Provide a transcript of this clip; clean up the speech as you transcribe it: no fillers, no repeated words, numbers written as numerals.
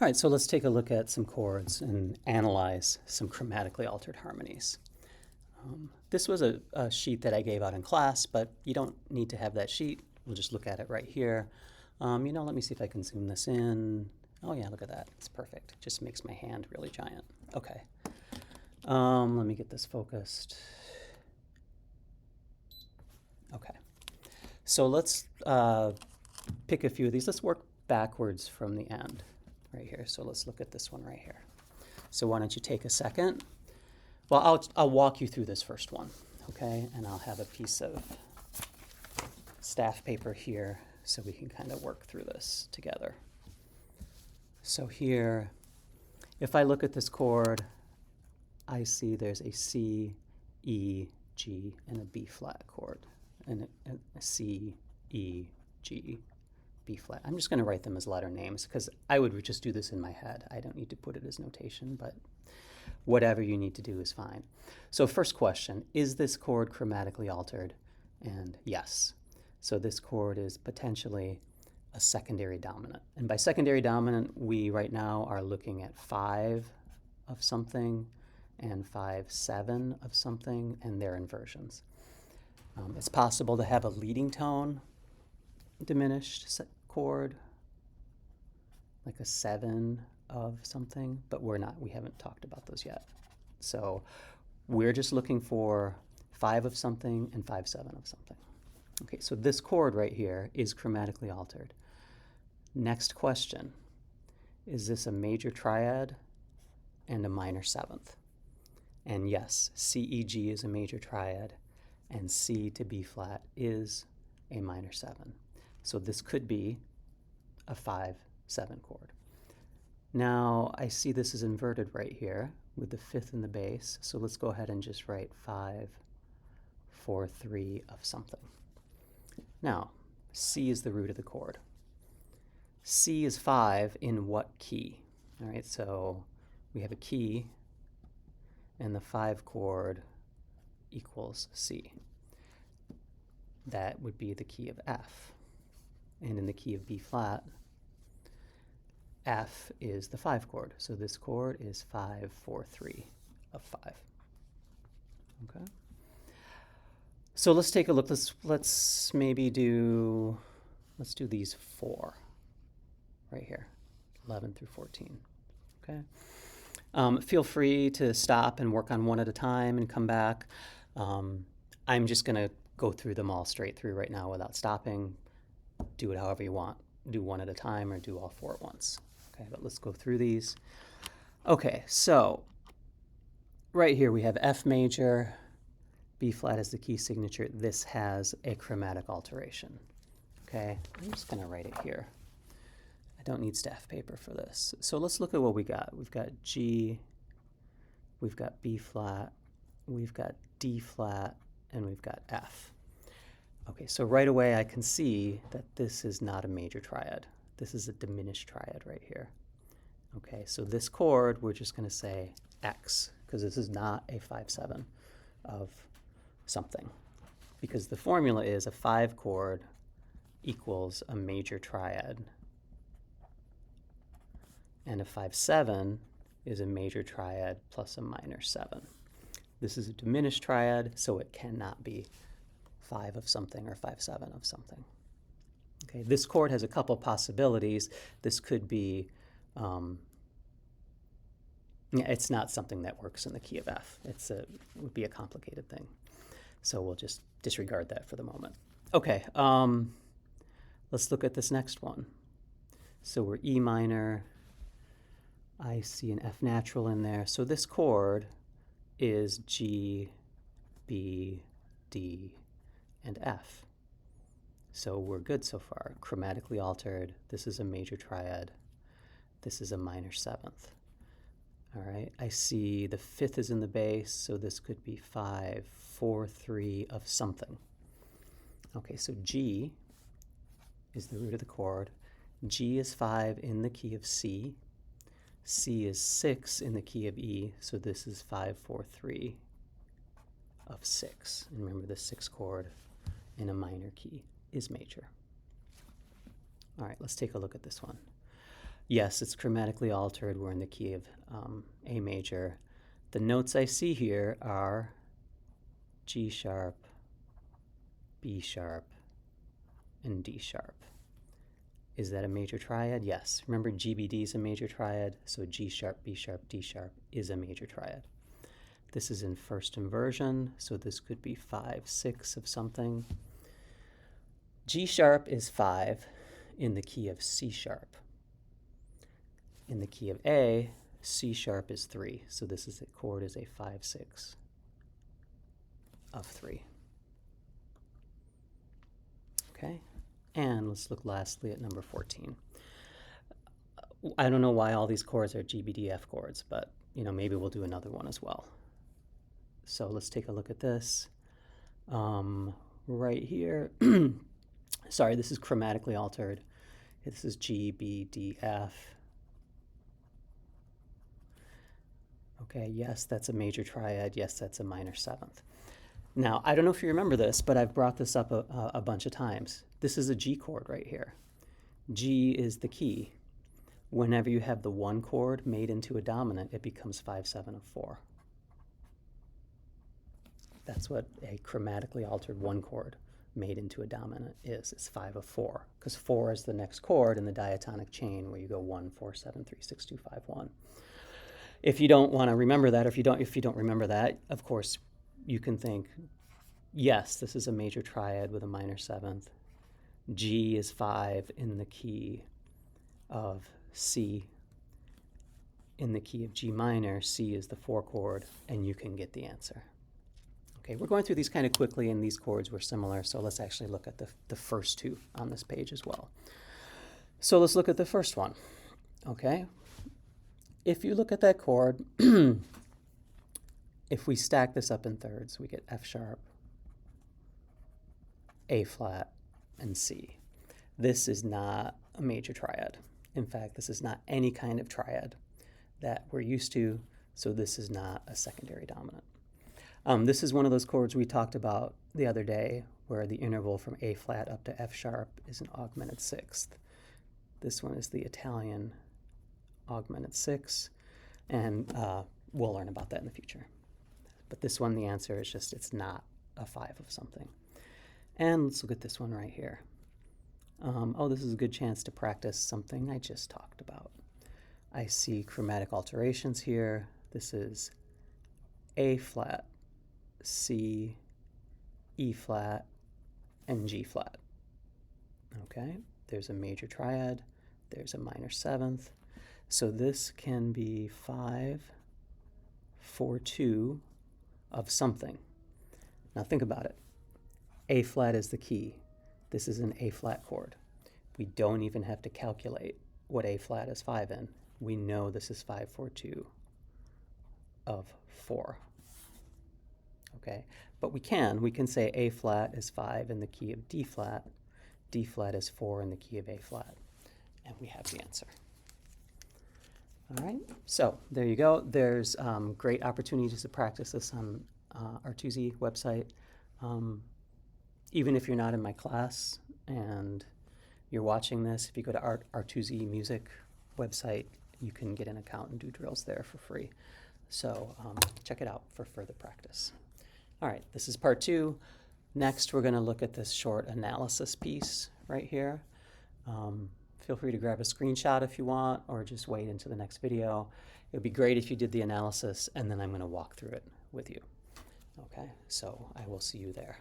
All right, so let's take a look at some chords and analyze some chromatically altered harmonies. This was a sheet that I gave out in class, but you don't need to have that sheet. We'll just look at it right here. Let me see if I can zoom this in. Oh yeah, look at that. It's perfect. It just makes my hand really giant. Okay. Let me get this focused. Okay. So let's pick a few of these. Let's work backwards from the end right here. So let's look at this one right here. So why don't you take a second? Well, I'll walk you through this first one, okay? And I'll have a piece of staff paper here so we can kind of work through this together. So here, if I look at this chord, I see there's a C, E, G, and a B flat chord, and a C, E, G, B flat. I'm just going to write them as letter names because I would just do this in my head. I don't need to put it as notation, but whatever you need to do is fine. So first question, is this chord chromatically altered? And yes. So this chord is potentially a secondary dominant. And by secondary dominant, we right now are looking at 5 of something and 5/7 of something and their inversions. It's possible to have a leading tone diminished chord, like a 7 of something, but we haven't talked about those yet. So we're just looking for 5 of something and 5/7 of something. Okay, so this chord right here is chromatically altered. Next question, is this a major triad and a minor seventh? And yes, C, E, G is a major triad, and C to B flat is a minor 7. So this could be a 5/7 chord. Now I see this is inverted right here with the 5th in the bass, so let's go ahead and just write 5/4/3 of something. Now, C is the root of the chord. C is 5 in what key? All right, so we have a key, and the 5 chord equals C. That would be the key of F. And in the key of B flat, F is the 5 chord. So this chord is 5/4/3 of 5. Okay. So let's take a look. Let's do these 4 right here, 11 through 14. Okay. Feel free to stop and work on one at a time and come back. I'm just going to go through them all straight through right now without stopping. Do it however you want. Do one at a time or do all 4 at once. Okay, but let's go through these. Okay, so right here we have F major, B flat is the key signature. This has a chromatic alteration. Okay, I'm just going to write it here. I don't need staff paper for this. So let's look at what we got. We've got G, we've got B flat, we've got D flat, and we've got F. Okay, so right away I can see that this is not a major triad. This is a diminished triad right here. Okay, so this chord, we're just going to say X, because this is not a 5/7 of something. Because the formula is a 5 chord equals a major triad, and a 5/7 is a major triad plus a minor 7. This is a diminished triad, so it cannot be 5 of something or 5/7 of something. Okay, this chord has a couple possibilities. This could be, it's not something that works in the key of F. It would be a complicated thing. So we'll just disregard that for the moment. Okay, let's look at this next one. So we're E minor. I see an F natural in there. So this chord is G, B, D, and F. So we're good so far. Chromatically altered. This is a major triad. This is a minor 7th. All right, I see the 5th is in the bass, so this could be 5/4/3 of something. Okay, so G is the root of the chord. G is 5 in the key of C. C is 6 in the key of E, so this is 5/4/3 of 6. And remember, the 6th chord in a minor key is major. All right, let's take a look at this one. Yes, it's chromatically altered. We're in the key of A major. The notes I see here are G sharp, B sharp, and D sharp. Is that a major triad? Yes. Remember, GBD is a major triad, so G sharp, B sharp, D sharp is a major triad. This is in first inversion, so this could be 5, 6 of something. G sharp is 5 in the key of C sharp. In the key of A, C sharp is 3, so this is a chord is a 5, 6 of 3. Okay, and let's look lastly at number 14. I don't know why all these chords are GBDF chords, but maybe we'll do another one as well. So let's take a look at this. Right here, sorry, this is chromatically altered. This is G, B, D, F. Okay, yes, that's a major triad. Yes, that's a minor seventh. Now, I don't know if you remember this, but I've brought this up a bunch of times. This is a G chord right here. G is the key. Whenever you have the 1 chord made into a dominant, it becomes 5, 7 of 4. That's what a chromatically altered 1 chord made into a dominant is. It's 5 of 4, because 4 is the next chord in the diatonic chain where you go 1, 4, 7, 3, 6, 2, 5, 1. If you don't want to remember that, or if you don't remember that, of course, you can think, yes, this is a major triad with a minor seventh. G is 5 in the key of C. In the key of G minor, C is the 4 chord, and you can get the answer. Okay, we're going through these kind of quickly, and these chords were similar, so let's actually look at the first 2 on this page as well. So let's look at the first one, okay? If you look at that chord, if we stack this up in thirds, we get F sharp, A flat, and C. This is not a major triad. In fact, this is not any kind of triad that we're used to, so this is not a secondary dominant. This is one of those chords we talked about the other day where the interval from A flat up to F sharp is an augmented sixth. This one is the Italian augmented sixth, and we'll learn about that in the future. But this one, the answer is just it's not a 5 of something. And let's look at this one right here. Oh, this is a good chance to practice something I just talked about. I see chromatic alterations here. This is A flat, C, E flat, and G flat. Okay, there's a major triad, there's a minor seventh. So this can be 5, 4, 2 of something. Now think about it. A flat is the key. This is an A flat chord. We don't even have to calculate what A flat is 5 in. We know this is 5, 4, 2 of 4. Okay, but we can say A flat is 5 in the key of D flat is 4 in the key of A flat, and we have the answer. All right, so there you go. There's great opportunities to practice this on Artusi website. Even if you're not in my class and you're watching this, if you go to Artusi Music website, you can get an account and do drills there for free. So check it out for further practice. All right, this is part 2. Next, we're going to look at this short analysis piece right here. Feel free to grab a screenshot if you want, or just wait into the next video. It would be great if you did the analysis, and then I'm going to walk through it with you. Okay, so I will see you there.